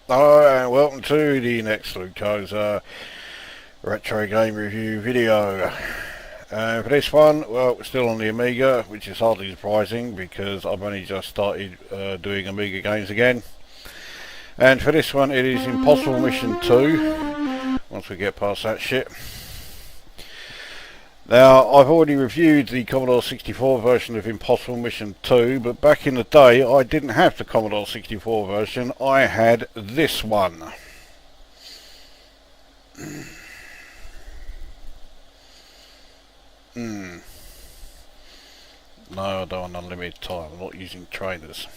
Hello and welcome to the next Lukozer retro game review video. For this one, well, we're still on the Amiga, which is hardly surprising because I've only just started doing Amiga games again. And for this one, it is Impossible Mission 2, once we get past that shit. Now, I've already reviewed the Commodore 64 version of Impossible Mission 2, but back in the day I didn't have the Commodore 64 version, I had this one. No, I don't want unlimited time, I'm not using trainers.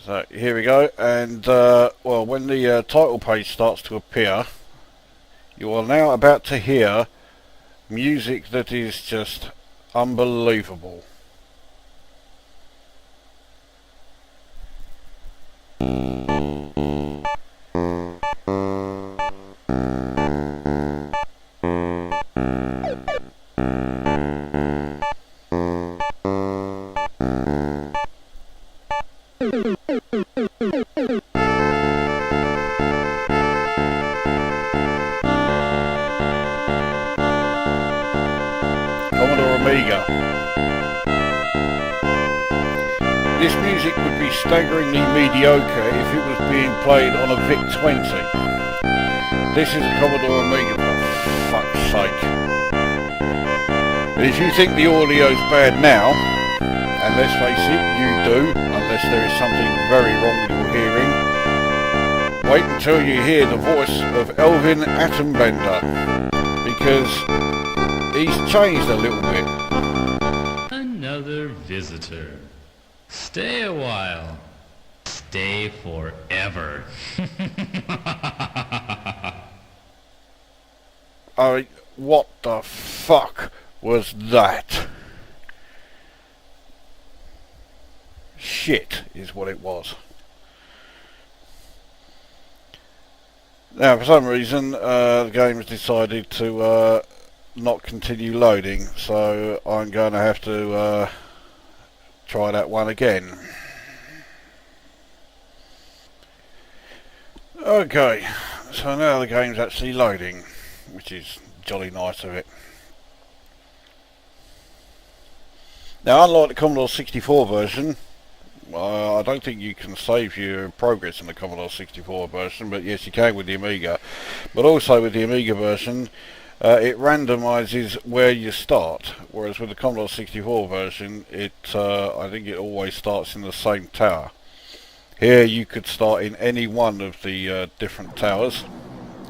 So, here we go, and well, when the title page starts to appear, you are now about to hear music that is just unbelievable. Commodore Amiga. This music would be staggeringly mediocre if it was being played on a VIC-20. This is a Commodore Amiga, for fuck's sake. But if you think the audio's bad now, and let's face it, you do, unless there is something very wrong with your hearing, wait until you hear the voice of Elvin Atombender, because he's changed a little bit. Another visitor. Stay a while. Stay forever. I mean, what the fuck was that? Shit is what it was. Now, for some reason, the game has decided to not continue loading, so I'm going to have to try that one again. Okay, so now the game's actually loading, which is jolly nice of it. Now, unlike the Commodore 64 version, I don't think you can save your progress in the Commodore 64 version, but yes, you can with the Amiga. But also with the Amiga version, it randomizes where you start, whereas with the Commodore 64 version, I think it always starts in the same tower. Here you could start in any one of the different towers.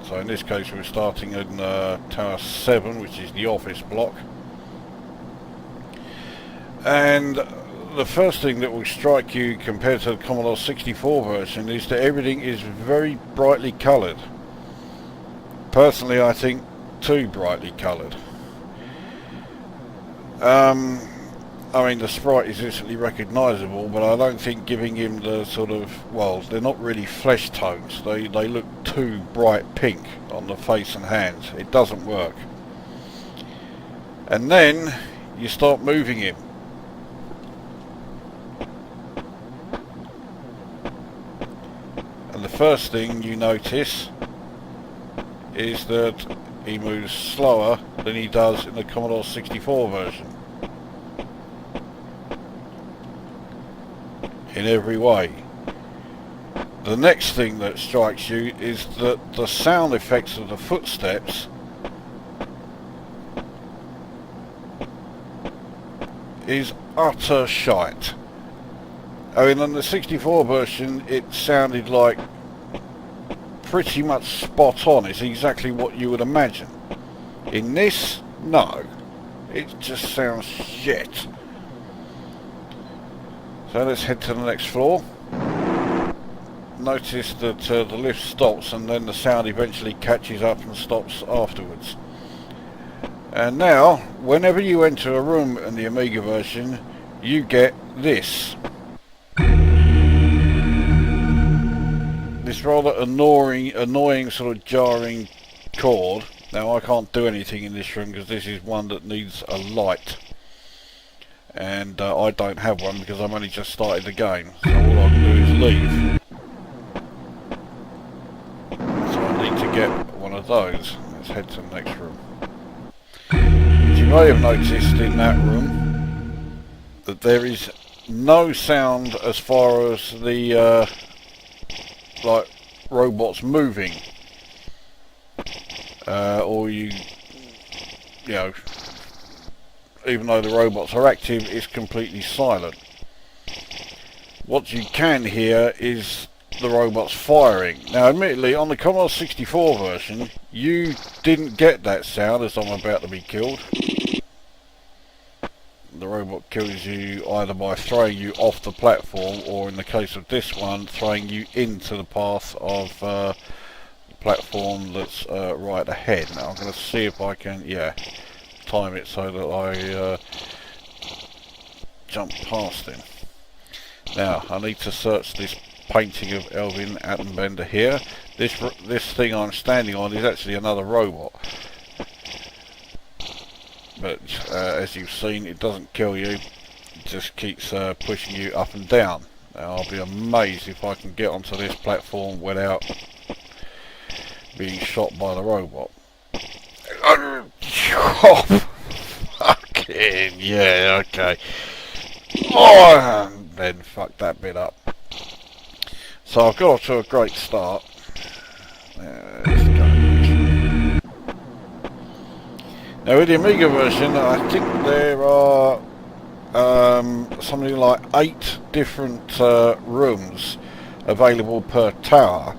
So in this case we're starting in Tower 7, which is the office block. And the first thing that will strike you compared to the Commodore 64 version is that everything is very brightly coloured. Personally, I think too brightly coloured. I mean, the sprite is instantly recognisable, but I don't think giving him the sort of, well, they're not really flesh tones. They look too bright pink on the face and hands. It doesn't work. And then you start moving him. And the first thing you notice is that he moves slower than he does in the Commodore 64 version. In every way. The next thing that strikes you is that the sound effects of the footsteps is utter shite. I mean, on the 64 version it sounded like pretty much spot on. It's exactly what you would imagine. In this, no. It just sounds shit. So let's head to the next floor. Notice that the lift stops and then the sound eventually catches up and stops afterwards. And now, whenever you enter a room in the Amiga version, you get this. This rather annoying sort of jarring chord. Now I can't do anything in this room because this is one that needs a light. and I don't have one because I've only just started the game, so all I can do is leave. So I need to get one of those. Let's head to the next room. As you may have noticed in that room that there is no sound as far as the like robots moving, or you know, even though the robots are active, it's completely silent. What you can hear is the robots firing. Now admittedly, on the Commodore 64 version you didn't get that sound as I'm about to be killed. The robot kills you either by throwing you off the platform, or in the case of this one, throwing you into the path of the platform that's right ahead. Now I'm going to see if I can, time it so that I jump past him. Now I need to search this painting of Elvin Attenbender here. This thing I'm standing on is actually another robot. But as you've seen, it doesn't kill you, it just keeps pushing you up and down. Now I'll be amazed if I can get onto this platform without being shot by the robot. Oh, fucking yeah, okay. Oh, and then fuck that bit up. So I've got off to a great start. Let's go. Now with the Amiga version, I think there are something like 8 different rooms available per tower,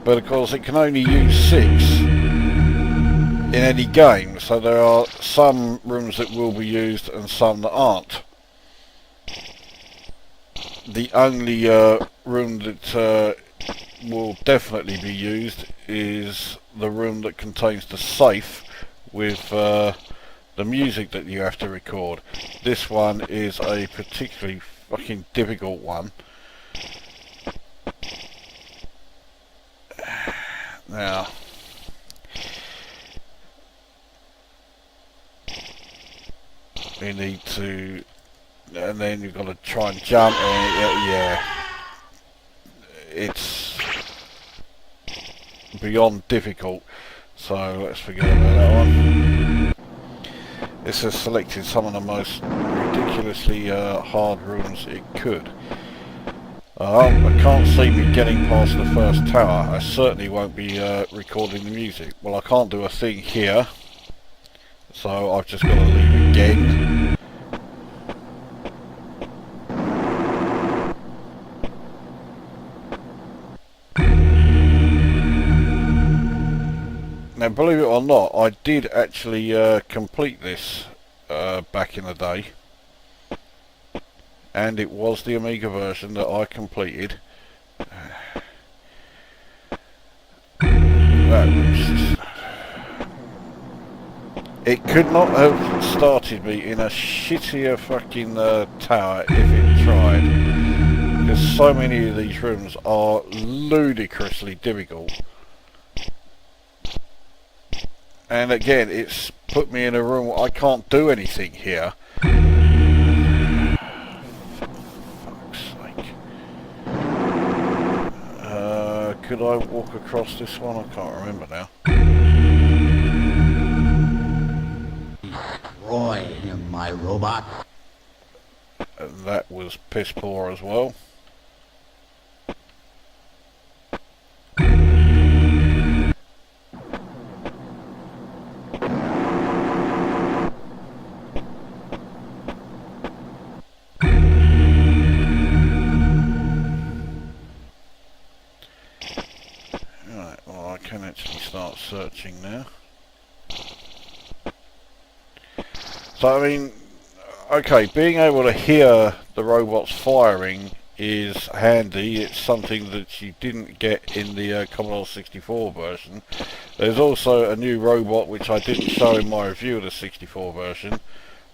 but of course it can only use 6 in any game, so there are some rooms that will be used and some that aren't. The only room that will definitely be used is the room that contains the safe with the music that you have to record. This one is a particularly fucking difficult one. Now you need to, and then you've got to try and jump, and yeah, it's beyond difficult. So let's forget about that one. This has selected some of the most ridiculously hard rooms it could. I can't see me getting past the first tower. I certainly won't be recording the music. Well, I can't do a thing here, so I've just got to leave again. Now, believe it or not, I did actually complete this back in the day, and it was the Amiga version that I completed. It could not have started me in a shittier fucking tower if it tried, because so many of these rooms are ludicrously difficult. And again, it's put me in a room where I can't do anything here. Fuck's sake. Could I walk across this one? I can't remember now. Roy, my robot. That was piss poor as well. Start searching now. So I mean, okay, being able to hear the robots firing is handy. It's something that you didn't get in the Commodore 64 version. There's also a new robot which I didn't show in my review of the 64 version,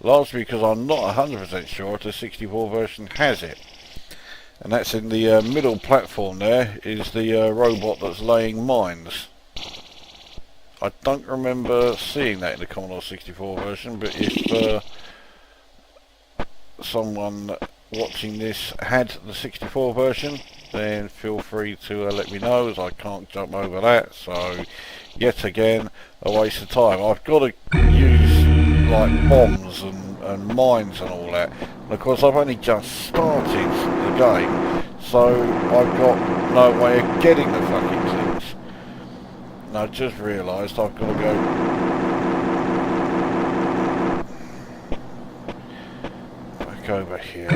largely because I'm not 100% sure if the 64 version has it. And that's in the middle platform there, is the robot that's laying mines. I don't remember seeing that in the Commodore 64 version, but if someone watching this had the 64 version, then feel free to let me know, as I can't jump over that. So yet again, a waste of time. I've got to use like bombs and mines and all that, and of course I've only just started the game, so I've got no way of getting the fucking things. And I just realised I've got to go back over here.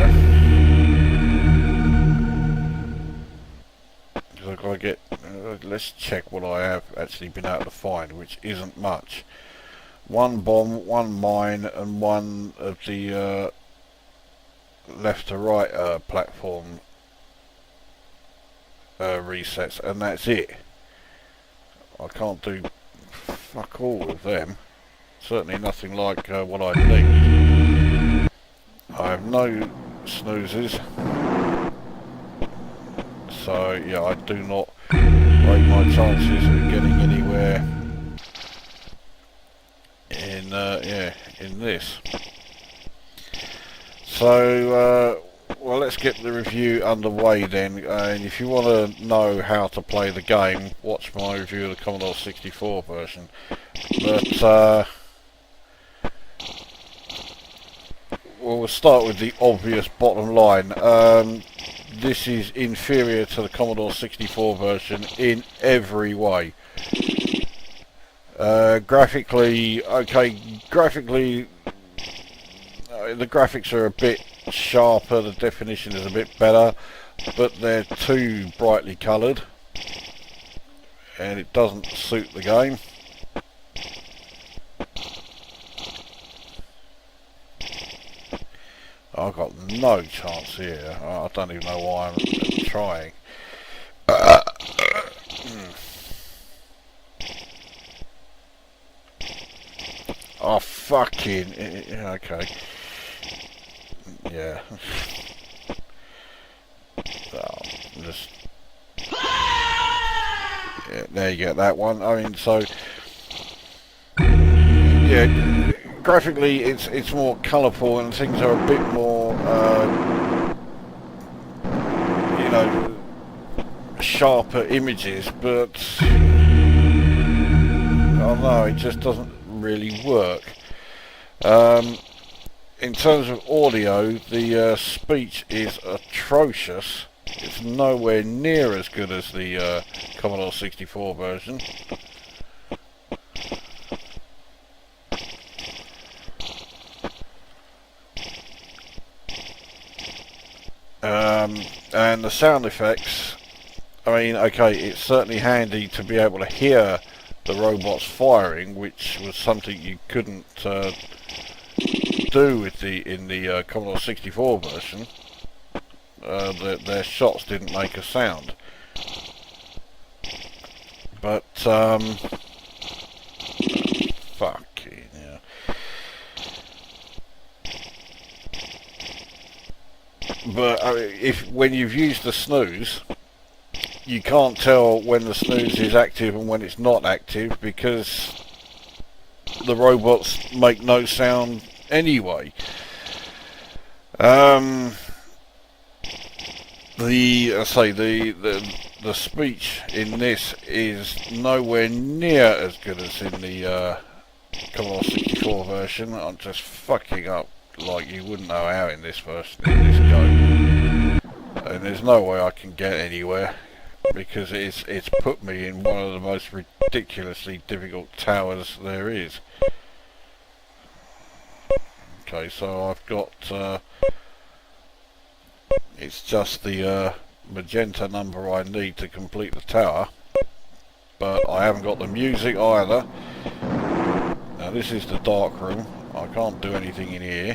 I've got to get, let's check what I have actually been able to find, which isn't much. One bomb, one mine, and one of the left to right platform resets, and that's it. I can't do fuck all of them. Certainly nothing like what I need. I have no snoozes. So yeah, I do not rate my chances of getting anywhere in in this. So well, let's get the review underway then. And if you want to know how to play the game, watch my review of the Commodore 64 version. But we'll start with the obvious bottom line. This is inferior to the Commodore 64 version in every way. Graphically, the graphics are a bit sharper, the definition is a bit better, but they're too brightly coloured, and it doesn't suit the game. I've got no chance here. I don't even know why I'm trying. Oh, fucking... okay. Yeah. Oh, just... yeah, there you get that one. I mean, so... yeah... graphically, it's more colourful and things are a bit more, you know, sharper images, but I don't know, it just doesn't really work. In terms of audio, the speech is atrocious. It's nowhere near as good as the Commodore 64 version. And the sound effects, I mean, okay, it's certainly handy to be able to hear the robots firing, which was something you couldn't do with in the Commodore 64 version. Their shots didn't make a sound. But fucking yeah. But when you've used the snooze, you can't tell when the snooze is active and when it's not active, because the robots make no sound anyway. The speech in this is nowhere near as good as in the Commodore 64 version. I'm just fucking up like you wouldn't know how in this version, in this go. And there's no way I can get anywhere, because it's put me in one of the most ridiculously difficult towers there is. Okay, so I've got it's just the magenta number I need to complete the tower, but I haven't got the music either. Now this is the dark room. I can't do anything in here.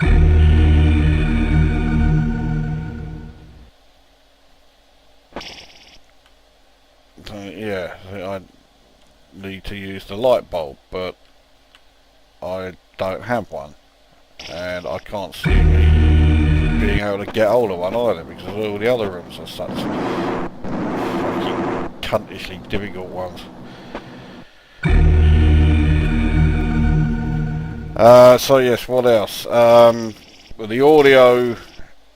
So, yeah, I need to use the light bulb, but I don't have one, and I can't see me being able to get hold of one either, because all the other rooms are such fucking cuntishly difficult ones. So yes, what else? But the audio,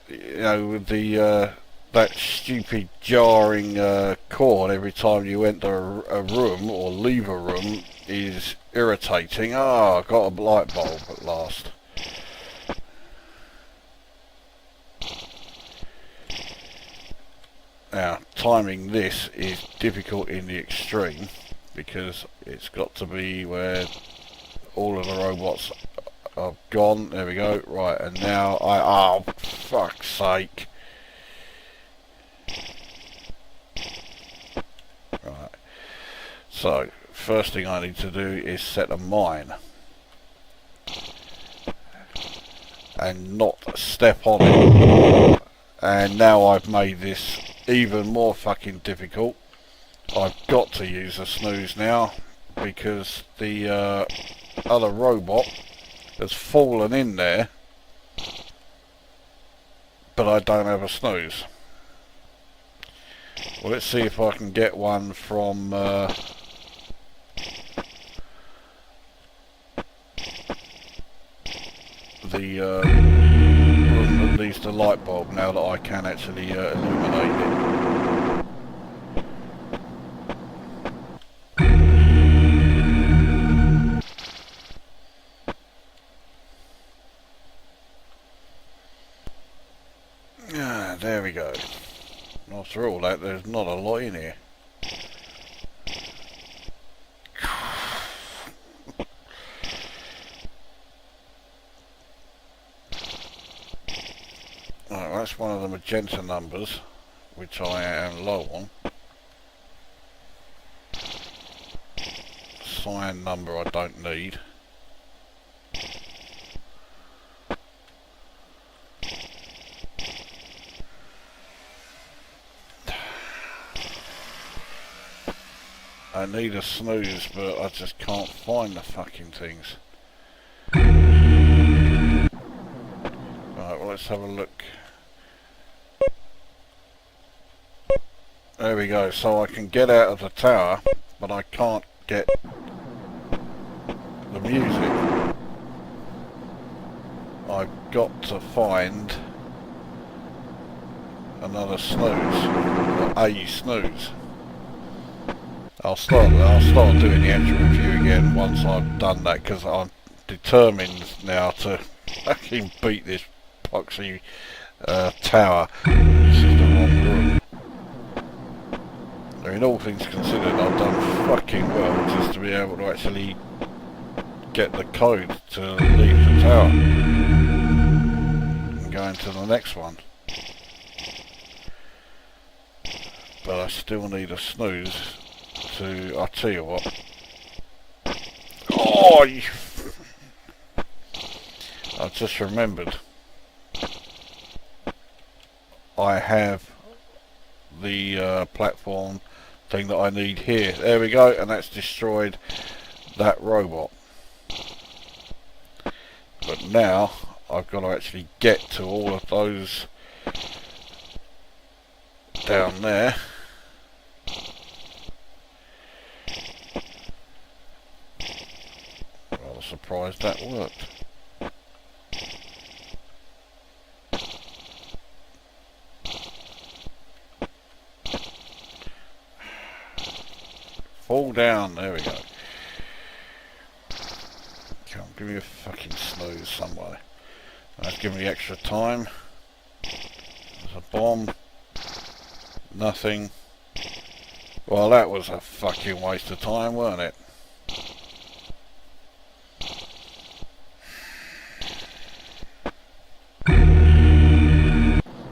you know, with the that stupid jarring chord every time you enter a room or leave a room is irritating. Ah, I got a light bulb at last. Now, timing this is difficult in the extreme because it's got to be where all of the robots are gone. There we go. Right, and now oh, fuck's sake. Right. So, first thing I need to do is set a mine. And not step on it. And now I've made this even more fucking difficult. I've got to use a snooze now because the other robot has fallen in there, but I don't have a snooze. Well, let's see if I can get one from the room that needs the light bulb now that I can actually illuminate it. There we go. After all that, there's not a lot in here. Right, that's one of the magenta numbers, which I am low on. Cyan number I don't need. I need a snooze, but I just can't find the fucking things. Right, well, let's have a look. There we go, so I can get out of the tower, but I can't get the music. I've got to find another snooze, or a snooze. I'll start doing the actual review again once I've done that, because I'm determined now to fucking beat this poxy tower. This is the wrong room. I mean, all things considered, I've done fucking well just to be able to actually get the code to leave the tower and go into the next one. But I still need a snooze. I'll tell you what. Oh, I just remembered. I have the platform thing that I need here. There we go, and that's destroyed that robot. But now I've got to actually get to all of those down there. Surprised that worked. Fall down, there we go. Come on, give me a fucking snooze somewhere. That's giving me extra time. There's a bomb. Nothing. Well, that was a fucking waste of time, weren't it?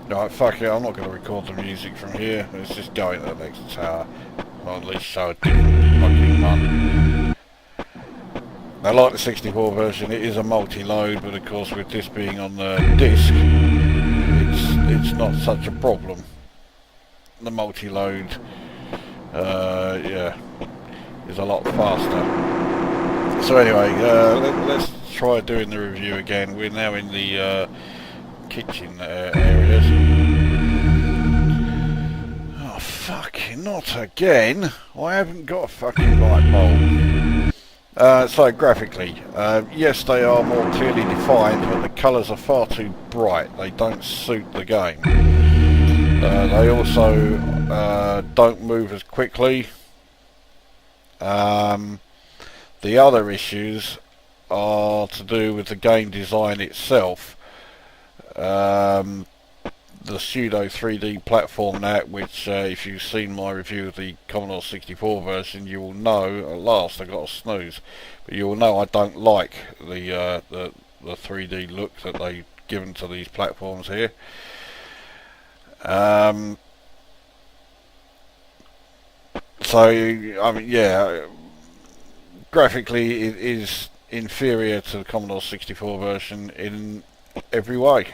Right, fuck it, I'm not going to record the music from here. Let's just go into the next tower. Or at least show a different fucking one. Now, like the 64 version, it is a multi-load, but of course with this being on the disc, it's not such a problem. The multi-load, yeah, is a lot faster. So anyway, let's try doing the review again. We're now in the kitchen areas. Oh fucking not again! I haven't got a fucking light bulb. So graphically, yes, they are more clearly defined, but the colours are far too bright. They don't suit the game. They also don't move as quickly. The other issues are to do with the game design itself. The pseudo 3D platform that, which if you've seen my review of the Commodore 64 version, you will know, at last I got a snooze, but you will know I don't like the 3D look that they've given to these platforms here. So, I mean, yeah, graphically it is inferior to the Commodore 64 version in every way.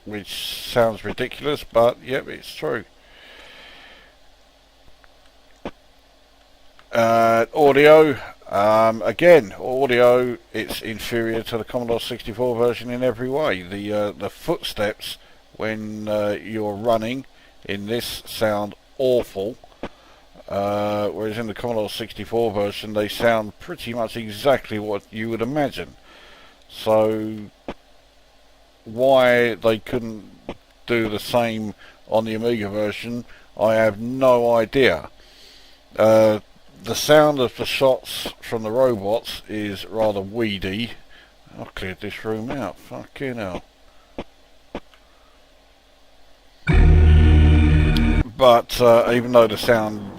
Which sounds ridiculous, but yep, it's true. Audio, again, audio, it's inferior to the Commodore 64 version in every way. The footsteps when you're running in this sound awful, whereas in the Commodore 64 version they sound pretty much exactly what you would imagine. So why they couldn't do the same on the Amiga version, I have no idea. The sound of the shots from the robots is rather weedy. I've cleared this room out, fucking hell. But even though the sound,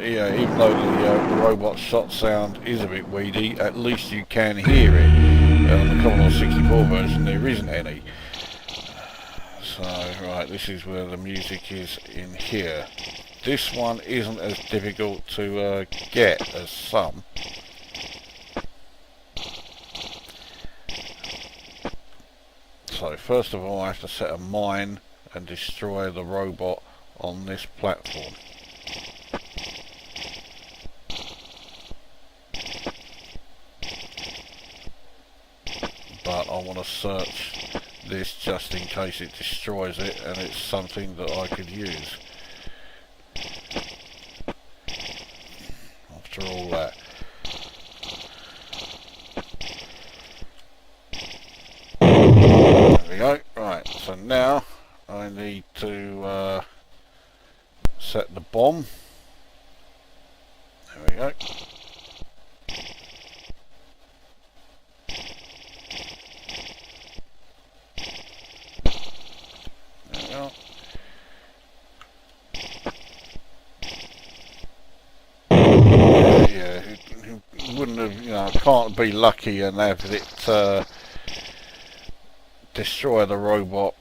yeah, even though the robot shot sound is a bit weedy, at least you can hear it. On the Commodore 64 version there isn't any. So right, this is where the music is in here. This one isn't as difficult to get as some. So first of all I have to set a mine and destroy the robot on this platform. But I want to search this just in case it destroys it and it's something that I could use. After all that. There we go. Right, so now I need to set the bomb. There we go. Wouldn't have, you know, can't be lucky and have it destroy the robot,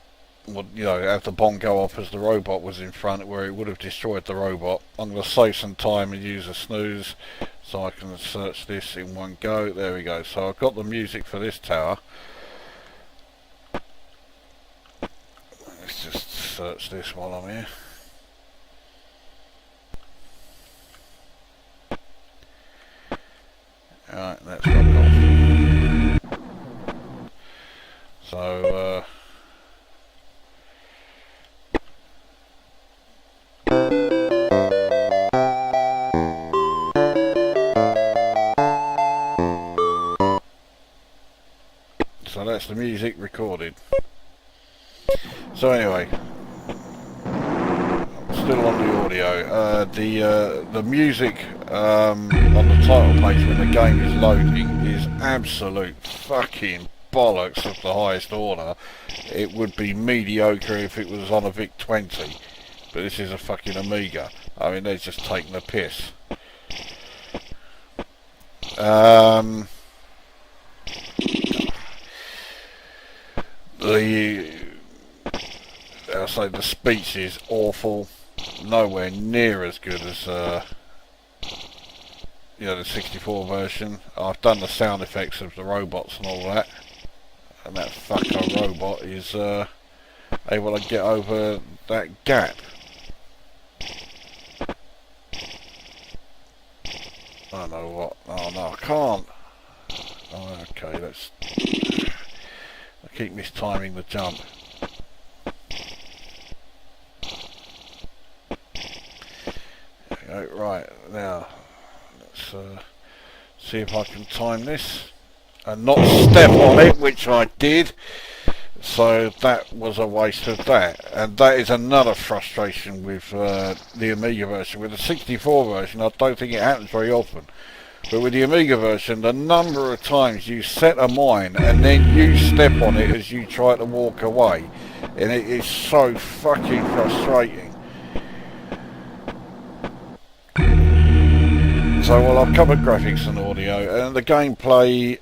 would, you know, have the bomb go off as the robot was in front, where it would have destroyed the robot. I'm going to save some time and use a snooze so I can search this in one go. There we go. So I've got the music for this tower. Let's just search this while I'm here. Alright, that's fuck off. So, so that's the music recorded. So anyway, still on the audio. The music on the title page when the game is loading is absolute fucking bollocks of the highest order. It would be mediocre if it was on a VIC-20, but this is a fucking Amiga. I mean, they're just taking the piss. I'll say the speech is awful. Nowhere near as good as you know, the 64 version. I've done the sound effects of the robots and all that, and that fucker robot is able to get over that gap. I know what. Oh no, I can't. Oh, okay, let's. I keep mistiming the jump. Right, now let's see if I can time this and not step on it, which I did. So that was a waste of that, and that is another frustration with the Amiga version. With the 64 version, I don't think it happens very often, but with the Amiga version, the number of times you set a mine and then you step on it as you try to walk away, and it is so fucking frustrating. So, well, I've covered graphics and audio, and the gameplay,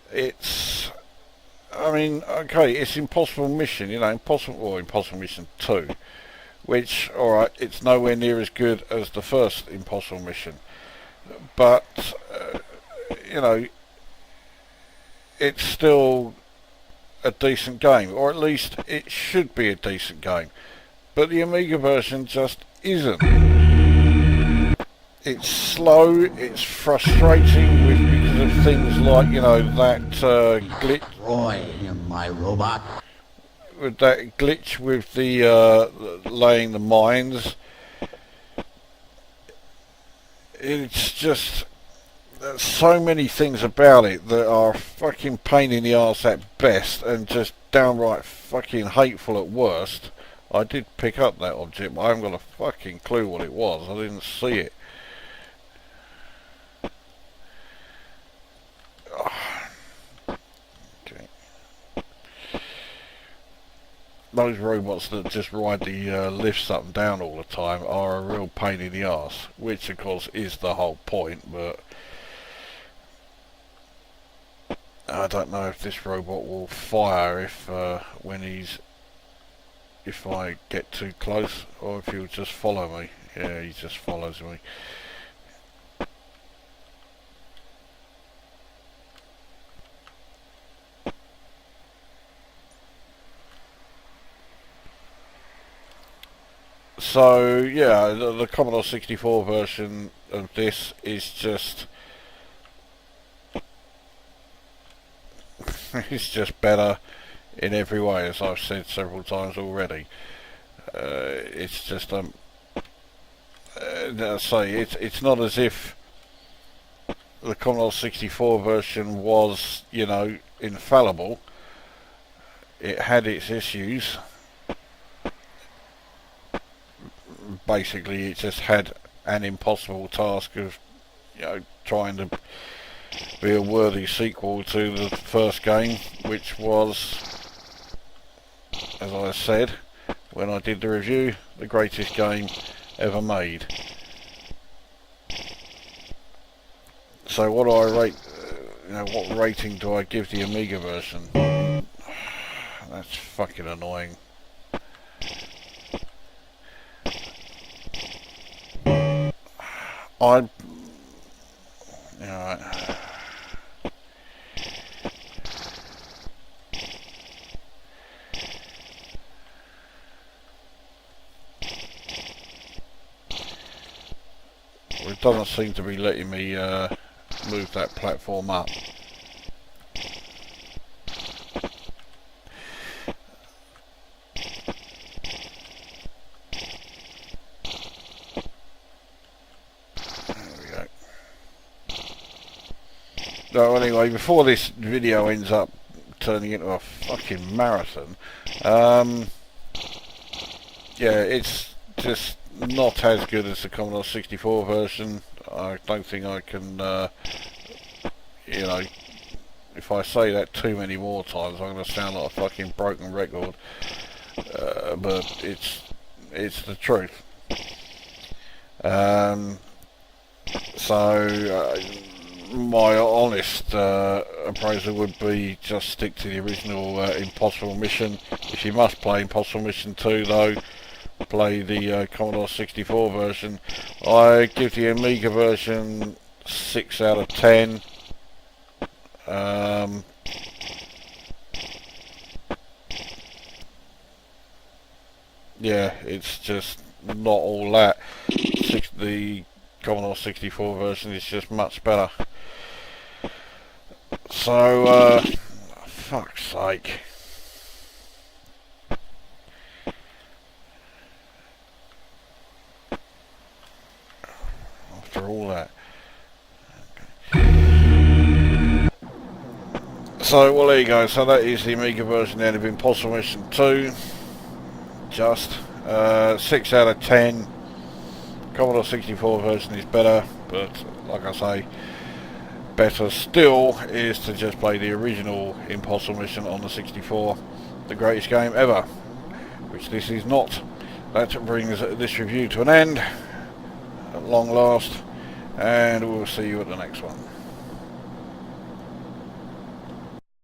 I mean, okay, it's Impossible Mission, you know, Impossible Mission 2, which, alright, it's nowhere near as good as the first Impossible Mission, but, you know, it's still a decent game, or at least it should be a decent game, but the Amiga version just isn't. It's slow, it's frustrating because of things like, you know, that glitch. Destroy him, my robot. With that glitch with the laying the mines. It's just, there's so many things about it that are a fucking pain in the arse at best and just downright fucking hateful at worst. I did pick up that object, but I haven't got a fucking clue what it was. I didn't see it. Okay. Those robots that just ride the lifts up and down all the time are a real pain in the arse, which of course is the whole point, but I don't know if this robot will fire if if I get too close, or if he'll just follow me. Yeah, he just follows me. So yeah, the Commodore 64 version of this is just it's just better in every way, as I've said several times already. It's just I say it's not as if the Commodore 64 version was, you know, infallible. It had its issues. Basically, it just had an impossible task of, you know, trying to be a worthy sequel to the first game, which was, as I said when I did the review, the greatest game ever made. So what do I rate, you know, what rating do I give the Amiga version? That's fucking annoying. Alright. Well, it doesn't seem to be letting me move that platform up. So anyway, before this video ends up turning into a fucking marathon, yeah, it's just not as good as the Commodore 64 version. I don't think I can, you know, if I say that too many more times, I'm going to sound like a fucking broken record. But it's the truth. My honest appraisal would be just stick to the original Impossible Mission. If you must play Impossible Mission 2 though, play the Commodore 64 version. I give the Amiga version 6 out of 10. Yeah, it's just not all that. The Commodore 64 version is just much better. So, fuck's sake. After all that. So, well, there you go. So that is the Amiga version then of Impossible Mission 2. Just 6 out of 10. Commodore 64 version is better, but like I say, better still is to just play the original Impossible Mission on the 64, the greatest game ever, which this is not. That brings this review to an end at long last, and we'll see you at the next one.